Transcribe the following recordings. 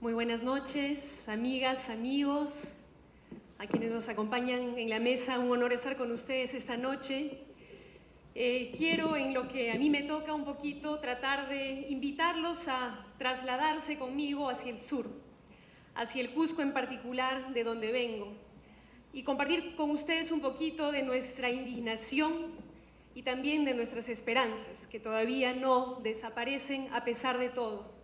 Muy buenas noches, amigas, amigos, a quienes nos acompañan en la mesa. Un honor estar con ustedes esta noche. Quiero, en lo que a mí me toca un poquito, tratar de invitarlos a trasladarse conmigo hacia el sur, hacia el Cusco en particular, de donde vengo, y compartir con ustedes un poquito de nuestra indignación y también de nuestras esperanzas, que todavía no desaparecen a pesar de todo.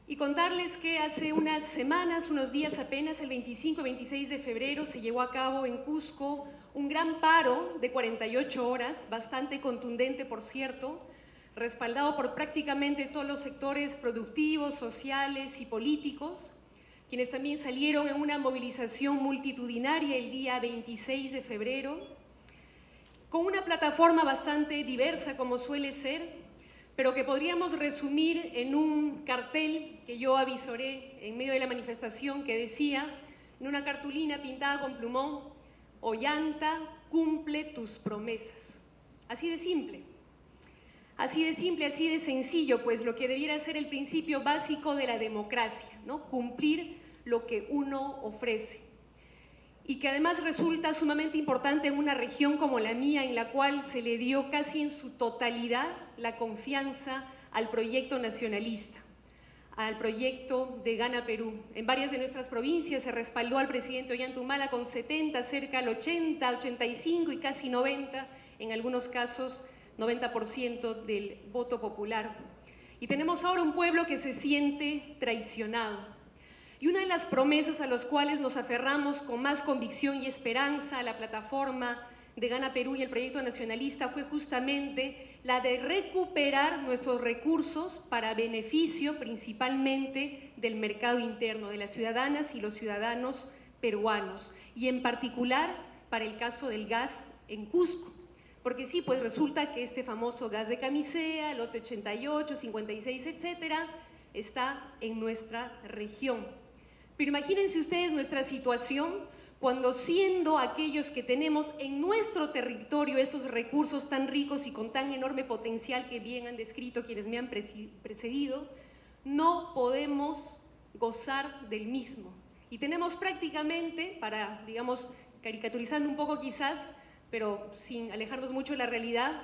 Y contarles que hace unas semanas, unos días apenas, el 25 y 26 de febrero, se llevó a cabo en Cusco un gran paro de 48 horas, bastante contundente, por cierto, respaldado por prácticamente todos los sectores productivos, sociales y políticos, quienes también salieron en una movilización multitudinaria el día 26 de febrero, con una plataforma bastante diversa, como suele ser, pero que podríamos resumir en un cartel que yo avisoré en medio de la manifestación, que decía, en una cartulina pintada con plumón: Ollanta, cumple tus promesas. Así de simple, así de simple, así de sencillo, pues lo que debiera ser el principio básico de la democracia, ¿no? Cumplir lo que uno ofrece. Y que además resulta sumamente importante en una región como la mía, en la cual se le dio casi en su totalidad la confianza al proyecto nacionalista, al proyecto de Gana Perú. En varias de nuestras provincias se respaldó al presidente Ollanta Humala con 70, cerca al 80, 85 y casi 90, en algunos casos 90% del voto popular. Y tenemos ahora un pueblo que se siente traicionado. Y una de las promesas a las cuales nos aferramos con más convicción y esperanza a la plataforma de Gana Perú y el proyecto nacionalista fue justamente la de recuperar nuestros recursos para beneficio principalmente del mercado interno, de las ciudadanas y los ciudadanos peruanos, y en particular para el caso del gas en Cusco. Porque sí, pues resulta que este famoso gas de Camisea, lote 88, 56, etcétera, está en nuestra región. Pero imagínense ustedes nuestra situación cuando, siendo aquellos que tenemos en nuestro territorio estos recursos tan ricos y con tan enorme potencial que bien han descrito quienes me han precedido, no podemos gozar del mismo. Y tenemos prácticamente, para, digamos, caricaturizando un poco quizás, pero sin alejarnos mucho de la realidad,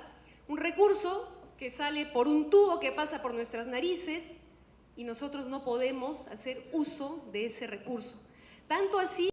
un recurso que sale por un tubo que pasa por nuestras narices, y nosotros no podemos hacer uso de ese recurso. Tanto así